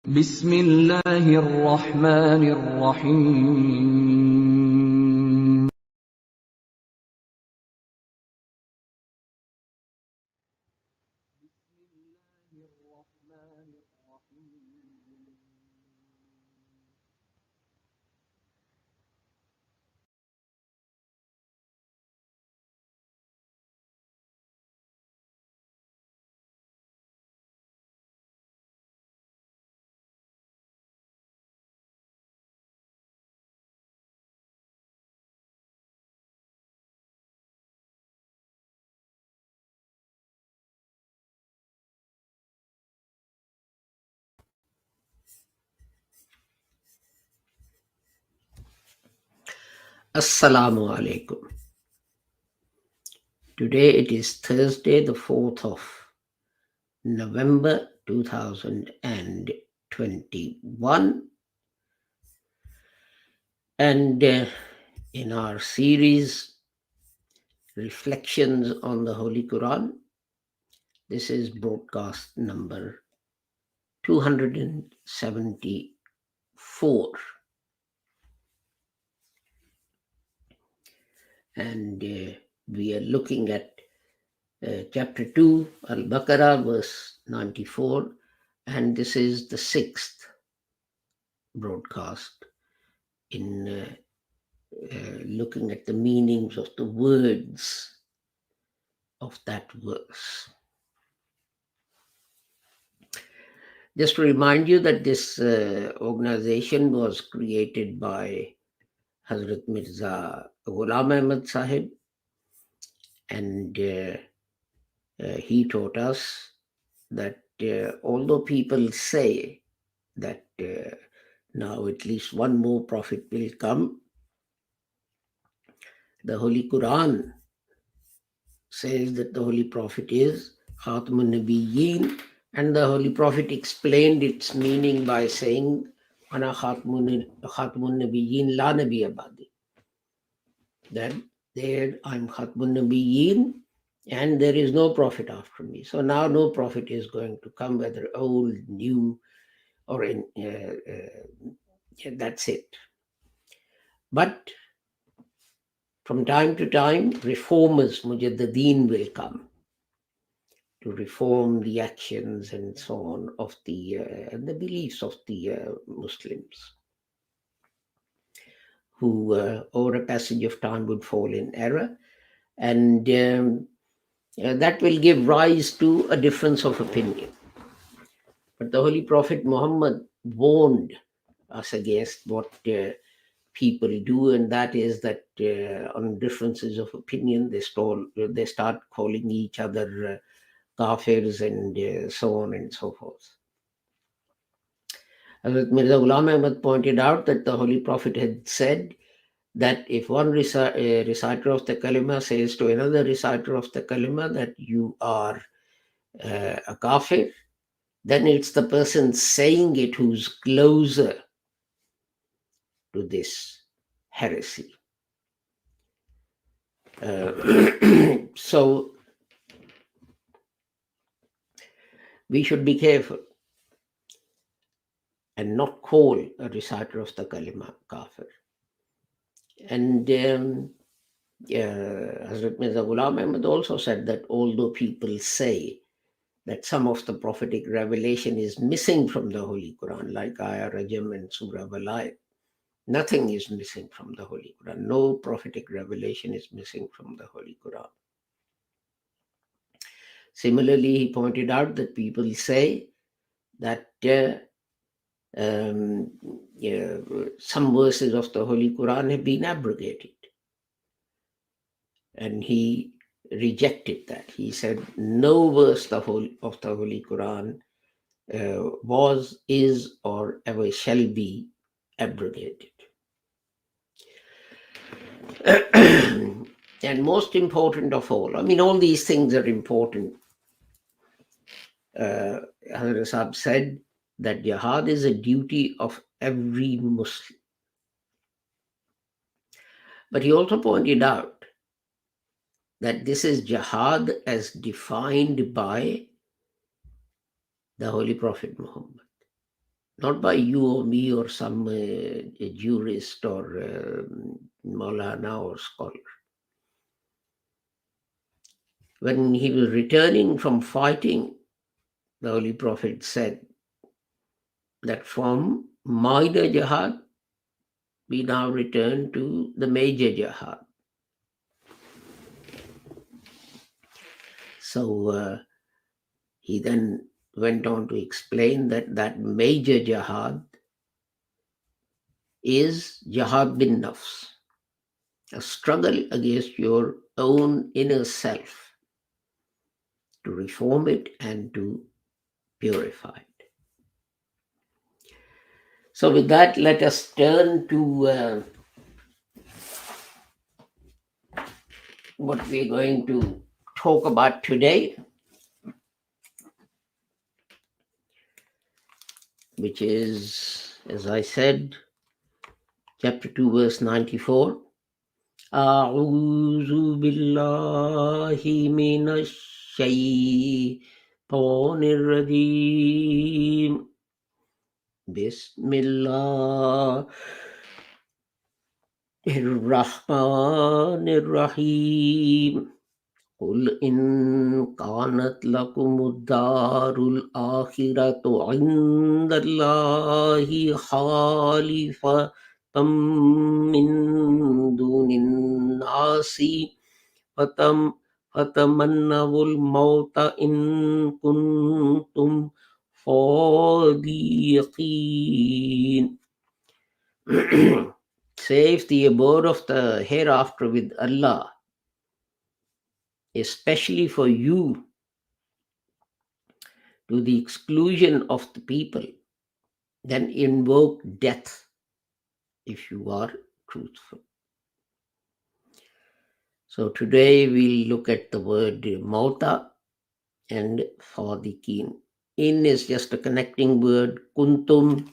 بسم الله الرحمن الرحيم Assalamu alaikum. Today it is Thursday, the 4th of November 2021, and in our series Reflections on the Holy Quran, this is broadcast number 274. And we are looking at chapter 2, Al-Baqarah, verse 94, and this is the sixth broadcast in looking at the meanings of the words of that verse. Just to remind you that this organization was created by Hazrat Mirza Ghulam Ahmad Sahib, and he taught us that although people say that now at least one more prophet will come, the Holy Quran says that the Holy Prophet is Khatmun Nabiyyin, and the Holy Prophet explained its meaning by saying, Ana Khatmun Nabiyyin la Nabiy Abadi. That there I'm Khatmun Nabiyyin and there is no prophet after me. So now no prophet is going to come, whether old, new, or in. That's it. But from time to time, reformers, Mujaddideen, will come to reform the actions and so on of the beliefs of the Muslims, who over a passage of time would fall in error, and that will give rise to a difference of opinion. But the Holy Prophet Muhammad warned us against what people do, and that is that on differences of opinion, they start calling each other kafirs and so on and so forth. Hazrat Mirza Ghulam Ahmad pointed out that the Holy Prophet had said that if one reciter of the kalima says to another reciter of the kalima that you are a kafir, then it's the person saying it who's closer to this heresy. So we should be careful and not call a reciter of the kalima kafir. And Hazrat Mirza Ghulam Ahmad also said that although people say that some of the prophetic revelation is missing from the Holy Quran, like Ayah Rajam and Surah Walayat, nothing is missing from the Holy Quran. No prophetic revelation is missing from the Holy Quran. Similarly, he pointed out that people say that some verses of the Holy Quran have been abrogated. And he rejected that. He said no verse of the Holy Quran was, is, or ever shall be abrogated. And most important of all, I mean, all these things are important. Hazrat Sahib said that jihad is a duty of every Muslim. But he also pointed out that this is jihad as defined by the Holy Prophet Muhammad. not by you or me or some jurist or Maulana or scholar. When he was returning from fighting, the Holy Prophet said that from minor jihad, we now return to the major jihad. So he then went on to explain that major jihad is jihad bin nafs, a struggle against your own inner self to reform it and to purify it. So with that, let us turn to what we're going to talk about today, which is, as I said, chapter 2, verse 94. أعوذ بالله من الشيطان الرجيم بسم الله الرحمن الرحيم قل إن كانت لكم الدار الآخرة عند الله خالصة من دون الناس فتمنوا الموت إن كنتم صادقين. Say, if the abode of the hereafter with Allah, especially for you, to the exclusion of the people, then invoke death if you are truthful. So today we'll look at the word mauta and fadikin. In is just a connecting word. Kuntum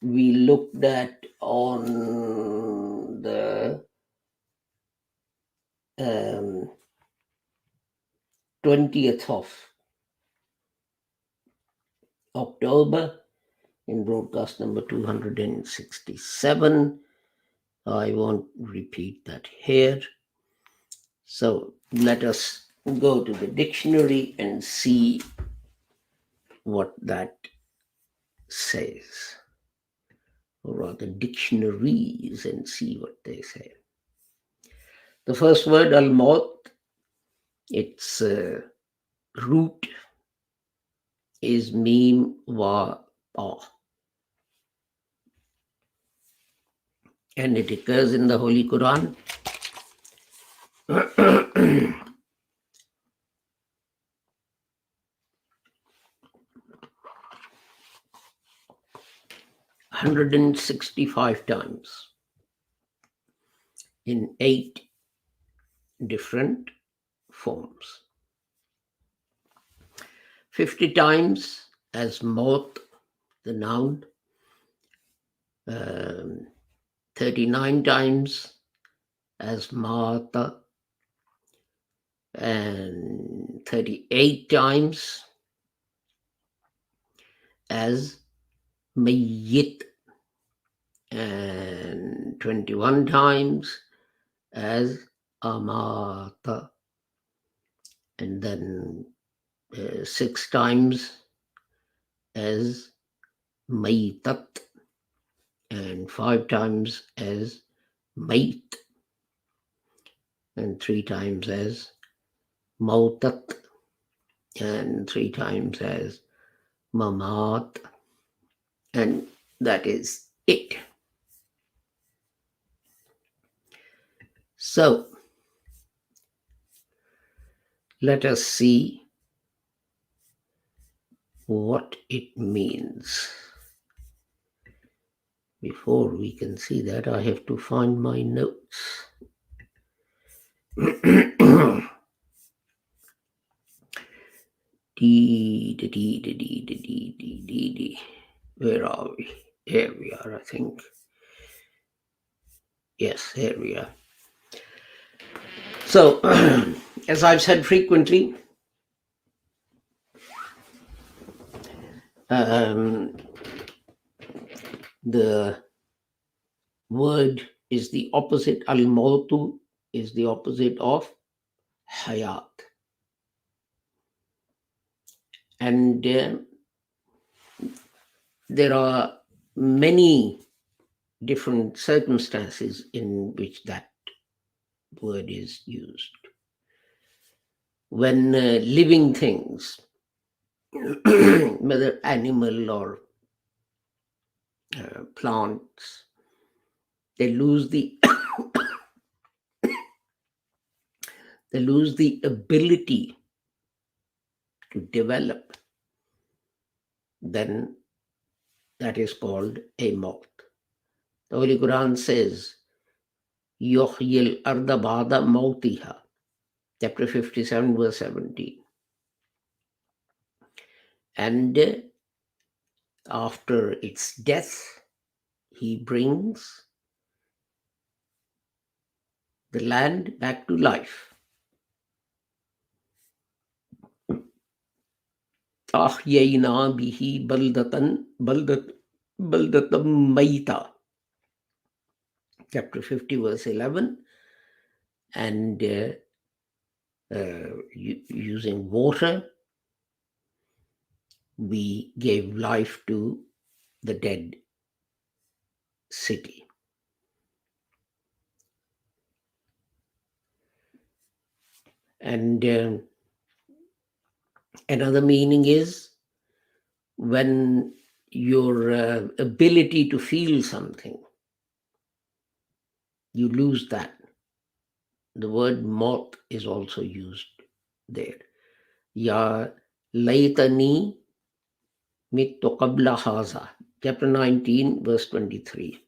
we looked at on the 20th of October in broadcast number 267. I won't repeat that here. So let us go to the dictionary and see what that says, or rather dictionaries, and see what they say. The first word, al-maut, its root is mim wa pa, and it occurs in the Holy Quran. 165 times in 8 different forms. 50 times as maut, the noun. 39 times as mata, and 38 times as mayyit, and 21 times as amata, and then 6 times as maitat, and 5 times as mait, and 3 times as mautat, and 3 times as mamat, and that is it. So let us see what it means. Before we can see that, I have to find my notes. Where are we? Here we are, I think. Yes, here we are. So, as I've said frequently, The word is the opposite. Al-mautu is the opposite of hayat. And there are many different circumstances in which that word is used. When living things, whether animal or plants, they lose the they lose the ability to develop, then that is called a maut. The Holy Quran says, Yuhyil arda ba'da mautiha, chapter 57, verse 17. And after its death, he brings the land back to life. Ahyayna bihi baldatan mayta, chapter 50, verse 11. And using water, we gave life to the dead city. And another meaning is when your ability to feel something, you lose that. The word maut is also used there. Ya laytani mittu qabla haza, chapter 19, verse 23.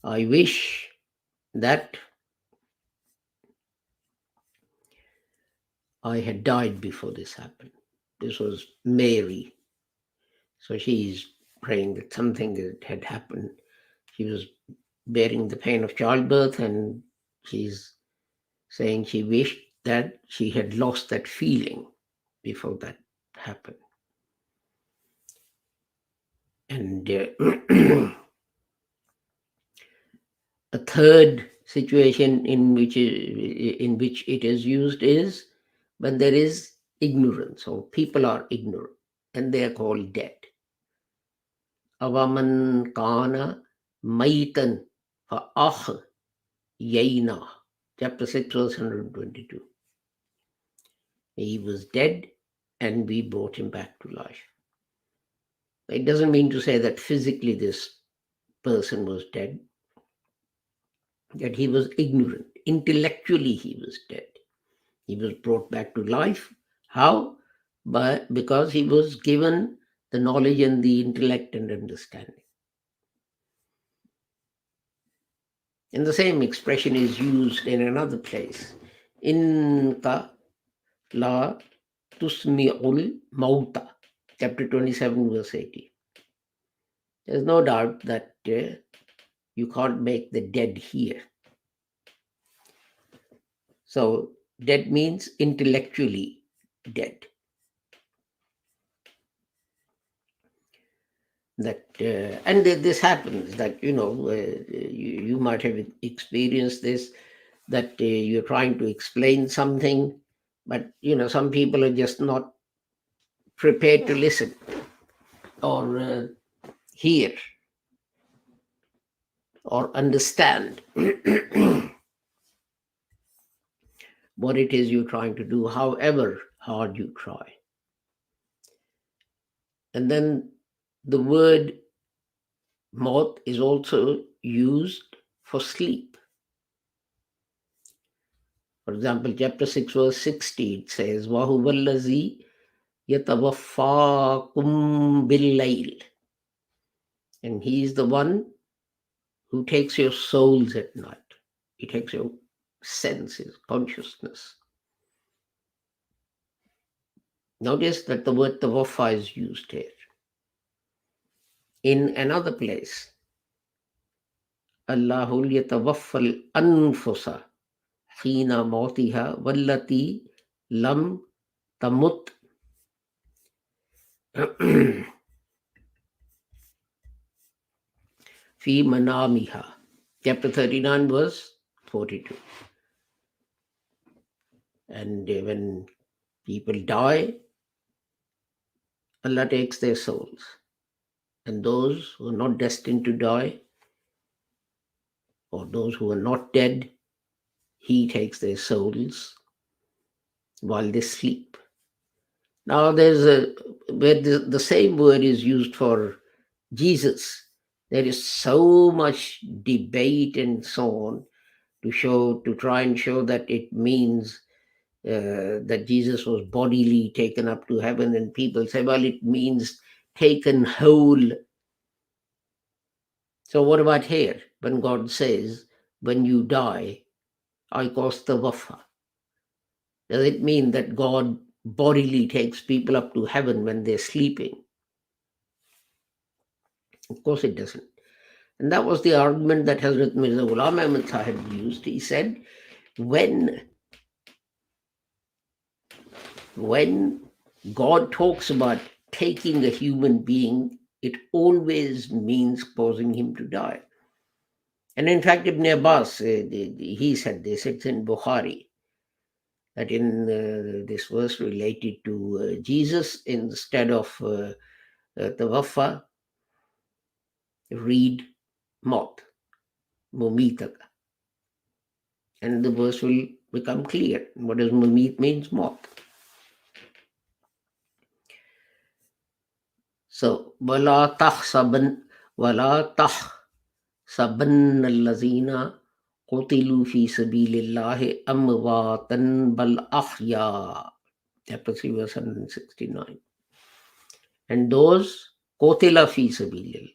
I wish that I had died before this happened. This was Mary. So she's praying that something that had happened. She was bearing the pain of childbirth, and she's saying she wished that she had lost that feeling before that happened. And a third situation in which it is used is when there is ignorance, or people are ignorant, and they are called dead. Avaman kana maitan fa yaina, chapter 6, verse 122. He was dead and we brought him back to life. It doesn't mean to say that physically this person was dead, that he was ignorant. Intellectually he was dead. He was brought back to life. How? Because he was given the knowledge and the intellect and understanding. And the same expression is used in another place. Inka la tusmi'ul mauta, chapter 27, verse 80. There's no doubt that you can't make the dead hear. So dead means intellectually dead. That and this happens that you might have experienced this, that you're trying to explain something, but some people are just not prepared to listen or hear or understand what it is you're trying to do, however hard you try. And then the word maut is also used for sleep. For example, chapter 6, verse 60, it says, وَهُوَ الَّذِي يَتَوَفَّاكُمْ بِاللَّيْلِ. And he is the one who takes your souls at night. He takes your senses, consciousness. Notice that the word tawaffa is used here. In another place, Allahul yatawaffal anfusa hina mautiha wallati lam tamut fi manamiha. Chapter 39, verse 42. And when people die, Allah takes their souls. And those who are not destined to die, or those who are not dead, He takes their souls while they sleep. Now, where the same word is used for Jesus, there is so much debate and so on to try and show that it means that Jesus was bodily taken up to heaven, and people say, well, it means taken whole. So what about here when God says, when you die, I cause the wafa? Does it mean that God bodily takes people up to heaven when they're sleeping? Of course it doesn't. And that was the argument that Hazrat Mirza Ghulam Ahmad Sahib used. He said, when God talks about taking a human being, it always means causing him to die. And in fact, Ibn Abbas, he said this, it's in Bukhari, that in this verse related to Jesus, instead of tawaffa, read maut, mumitaka. And the verse will become clear. What does mumit means? Maut. So, وَلَا تَحْسَبَنَّ الَّذِينَ قُتِلُوا فِي سَبِيلِ اللَّهِ أَمْوَاتًا بَلْ أَحْيَاءٌ. Chapter 3, verse 169. And those قُتِلَ فِي سَبِيلِ اللَّهِ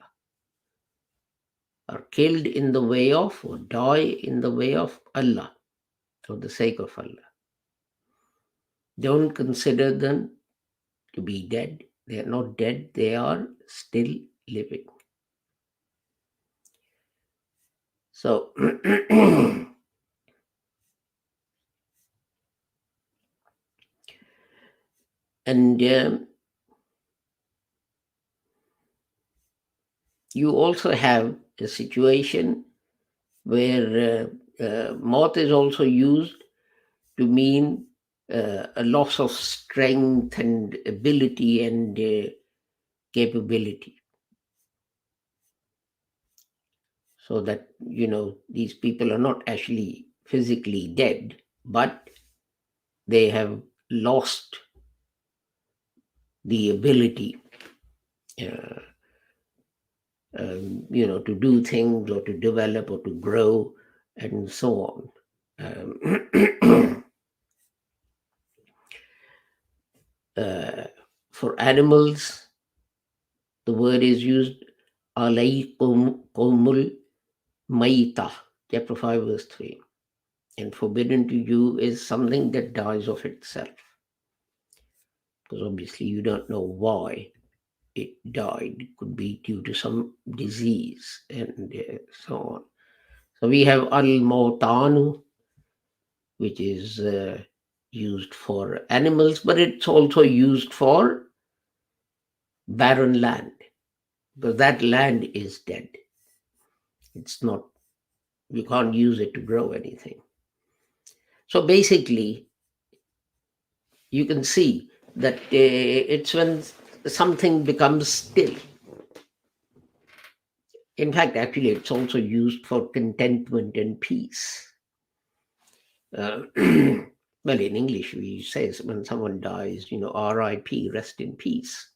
are killed in the way of, or die in the way of Allah, for the sake of Allah. Don't consider them to be dead. They are not dead, they are still living. So, and you also have a situation where maut is also used to mean a loss of strength and ability and capability. So that, these people are not actually physically dead, but they have lost the ability, to do things or to develop or to grow and so on. For animals, the word is used alaykumul maita, chapter 5, verse 3. And forbidden to you is something that dies of itself. Because obviously you don't know why it died. It could be due to some disease and so on. So we have al-mautanu, which is used for animals, but it's also used for barren land, because that land is dead. It's not, you can't use it to grow anything. So basically, you can see that it's when something becomes still. In fact, actually, it's also used for contentment and peace. Well, in English, we say when someone dies, R.I.P., rest in peace.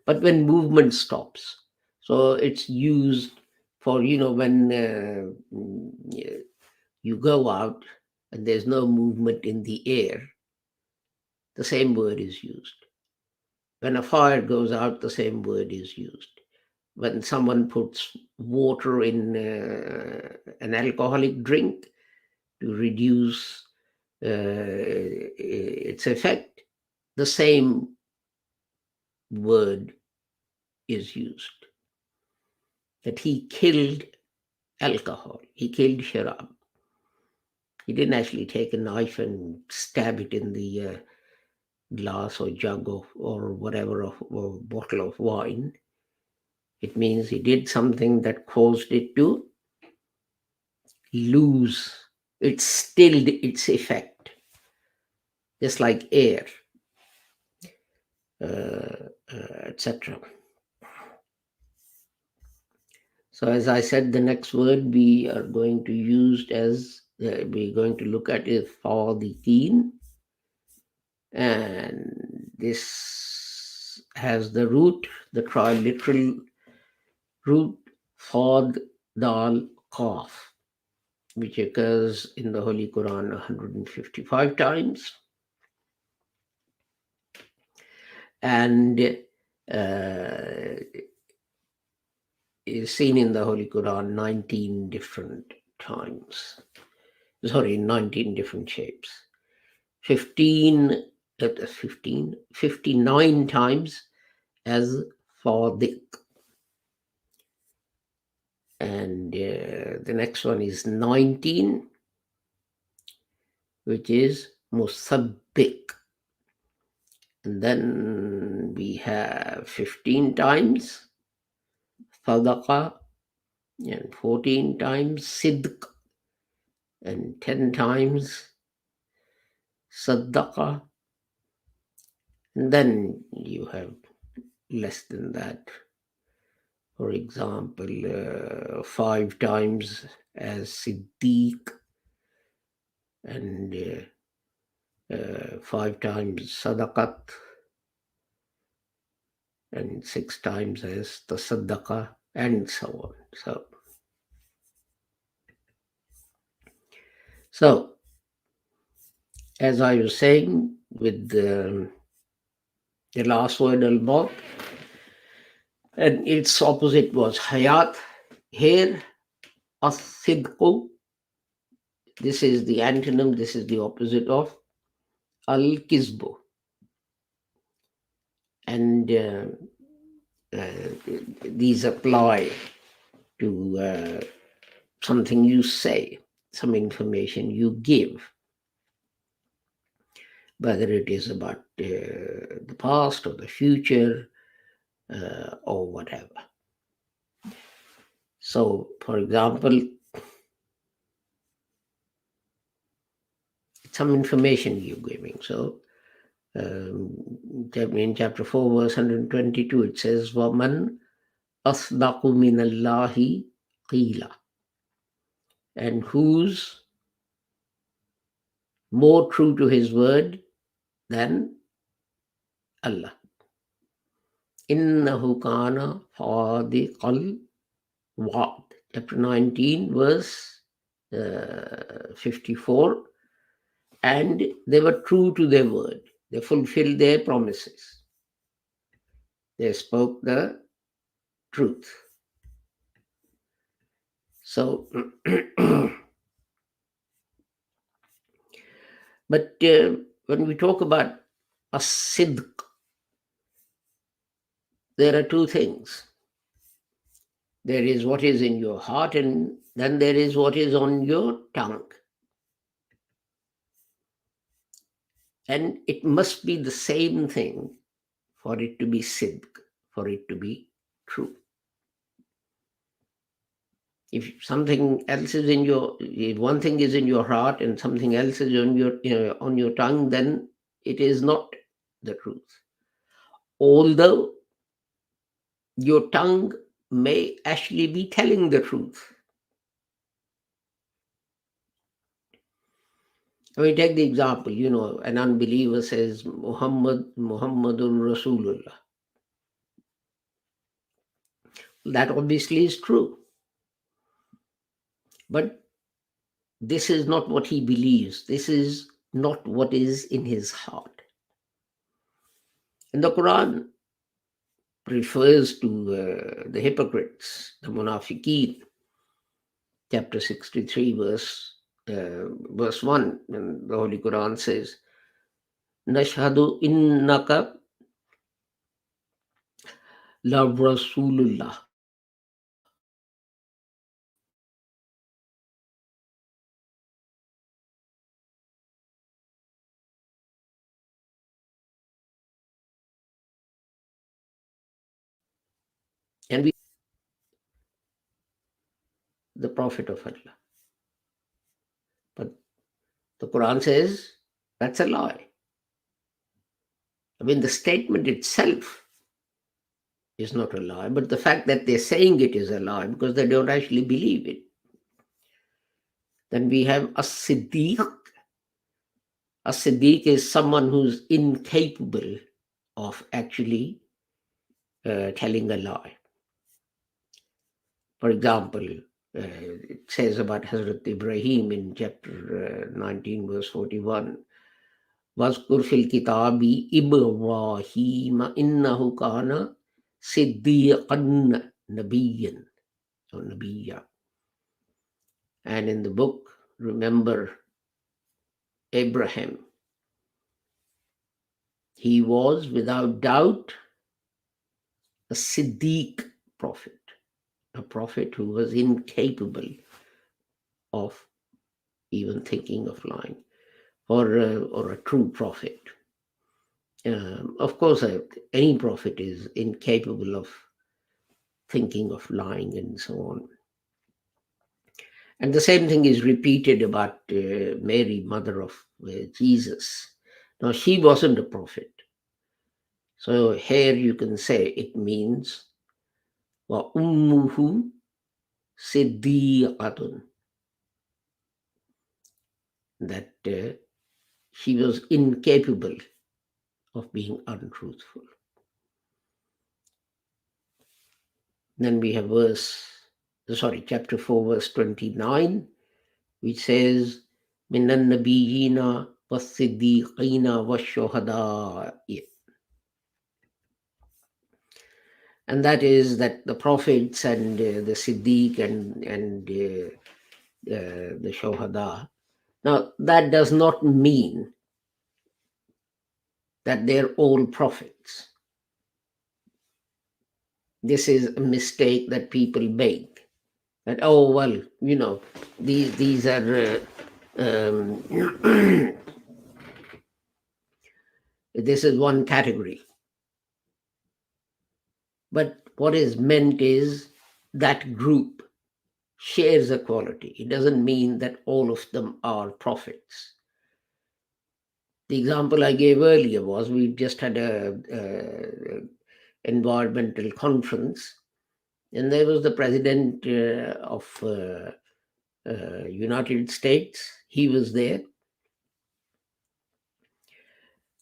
But when movement stops, so it's used for, when you go out and there's no movement in the air, the same word is used. When a fire goes out, the same word is used. When someone puts water in an alcoholic drink to reduce its effect, the same word is used. That he killed alcohol, he killed sharab. He didn't actually take a knife and stab it in the glass or jug or whatever or bottle of wine. It means he did something that caused it to lose its stilled its effect, just like air, etc. So, as I said, the next word we are going to use as we're going to look at is fadiqeen, and this has the root, the triliteral root fad dal qaf, which occurs in the Holy Quran 155 times, and is seen in the Holy Quran 19 different times. Sorry, 19 different shapes. 59 times as fadiq. And the next one is 19, which is musabbiq. And then we have 15 times sadaqa, and 14 times sidq, and 10 times saddaqa. And then you have less than that. For example, 5 times as siddiq, and 5 times sadaqat, and 6 times as tasaddaqa, and so on. So, as I was saying, with the last word al-maut, and its opposite was hayat. Here, as-sidqu, this is the antonym, this is the opposite of al-kizbu. And these apply to something you say, some information you give, whether it is about the past or the future or whatever. So, for example, some information you're giving. So, in chapter 4, verse 122, it says, وَمَنْ أَصْدَقُ مِنَ اللَّهِ قِيلًا. And who's more true to his word than Allah? إِنَّهُ كَانَ صَادِقَ الْوَعْدِ. Chapter 19, verse 54. And they were true to their word. They fulfilled their promises. They spoke the truth. So, but when we talk about as-sidq, there are two things. There is what is in your heart, and then there is what is on your tongue. And it must be the same thing for it to be sidq, for it to be true. If something else is in your, if one thing is in your heart and something else is on your tongue, then it is not the truth. Although your tongue may actually be telling the truth. I mean, take the example, an unbeliever says, Muhammadun Rasulullah. That obviously is true. But this is not what he believes. This is not what is in his heart. And the Quran refers to the hypocrites, the munafiqeen, chapter 63, verse 1. And the Holy Quran says, Nashhadu innaka la Rasulullah. And we the Prophet of Allah. But the Quran says that's a lie. I mean, the statement itself is not a lie, but the fact that they're saying it is a lie because they don't actually believe it. Then we have a Siddiq. A Siddiq is someone who's incapable of actually telling a lie. For example, it says about Hazrat Ibrahim in chapter 19, verse 41. وَاذْكُرْ فِي الْكِتَابِ إِبْرَاهِيمَ إِنَّهُ كَانَ صِدِّيقًا نَبِيًّا or Nabiyya. And in the book, remember Abraham. He was without doubt a Siddiq prophet, a prophet who was incapable of even thinking of lying, or a true prophet. Of course, any prophet is incapable of thinking of lying and so on. And the same thing is repeated about Mary, mother of Jesus. Now, she wasn't a prophet. So here you can say it means wa ummuhu siddiqatun, that she was incapable of being untruthful. Then we have chapter 4, verse 29, which says, Minan nabiyina was-siddiqina was-shuhada'i. And that is that the prophets and the Siddiq and the Shohada. Now, that does not mean that they're all prophets. This is a mistake that people make. That, oh, well, these are, this is one category. But what is meant is that group shares a quality. It doesn't mean that all of them are prophets. The example I gave earlier was we just had a environmental conference, and there was the president of United States. He was there.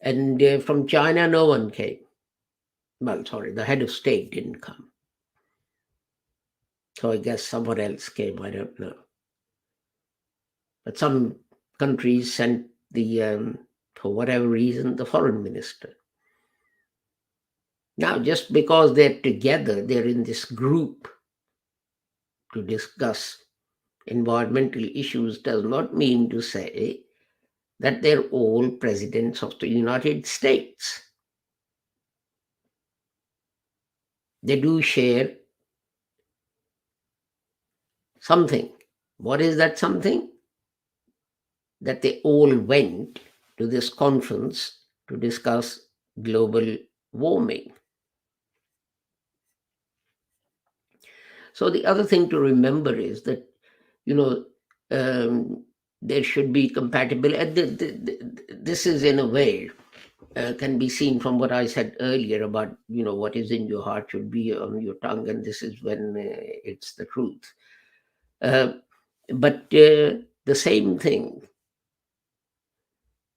And from China, no one came. Well, sorry, the head of state didn't come. So I guess someone else came, I don't know. But some countries sent for whatever reason, the foreign minister. Now, just because they're together, they're in this group to discuss environmental issues does not mean to say that they're all presidents of the United States. They do share something. What is that something? That they all went to this conference to discuss global warming. So the other thing to remember is that, there should be compatibility. This is in a way can be seen from what I said earlier about, what is in your heart should be on your tongue, and this is when it's the truth. But the same thing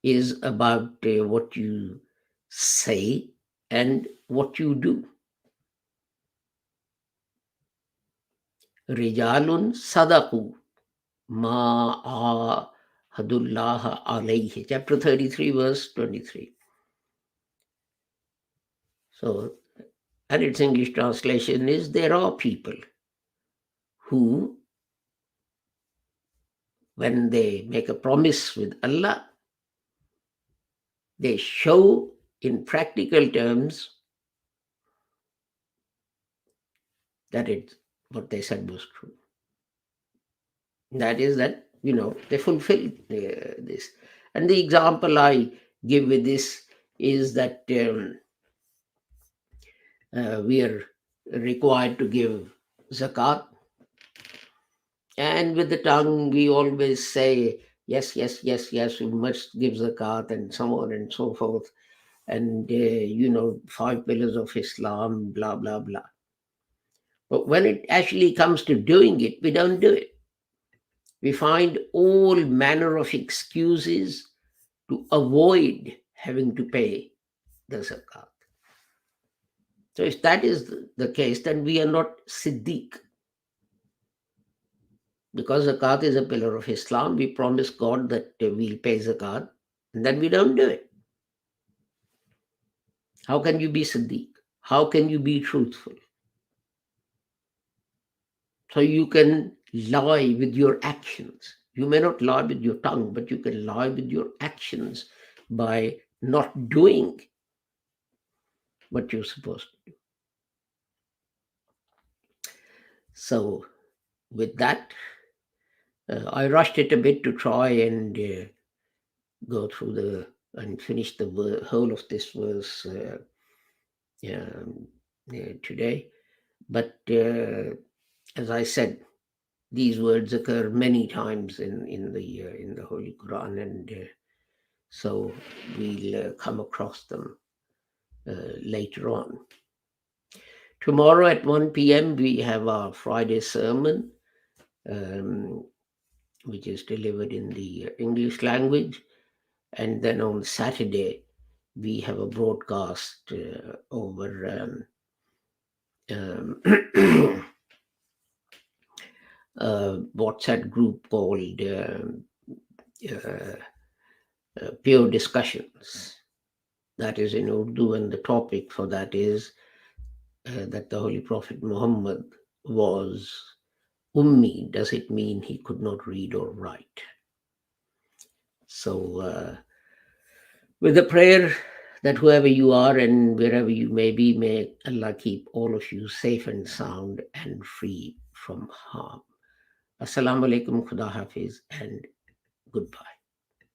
is about what you say and what you do. Rijalun sadaqu ma ahadullah alayhi. Chapter 33, verse 23. So, and its English translation is, there are people who, when they make a promise with Allah, they show in practical terms that what they said was true. That is that, they fulfill this. And the example I give with this is that we are required to give zakat. And with the tongue, we always say, yes, yes, yes, yes, we must give zakat, and so on and so forth. And, 5 pillars of Islam, blah, blah, blah. But when it actually comes to doing it, we don't do it. We find all manner of excuses to avoid having to pay the zakat. So if that is the case, then we are not Siddiq. Because zakat is a pillar of Islam, we promise God that we'll pay zakat, and then we don't do it. How can you be Siddiq? How can you be truthful? So you can lie with your actions. You may not lie with your tongue, but you can lie with your actions by not doing what you're supposed to do. So with that, I rushed it a bit to try and go through and finish the whole of this verse today. But as I said, these words occur many times in the Holy Quran, and so we'll come across them later on. Tomorrow at 1 p.m. we have our Friday sermon, which is delivered in the English language, and then on Saturday we have a broadcast over a WhatsApp group called Pure Discussions. That is in Urdu, and the topic for that is that the Holy Prophet Muhammad was Ummi. Does it mean he could not read or write? So with a prayer that whoever you are and wherever you may be, may Allah keep all of you safe and sound and free from harm. Assalamu alaikum, Khuda Hafiz, and goodbye.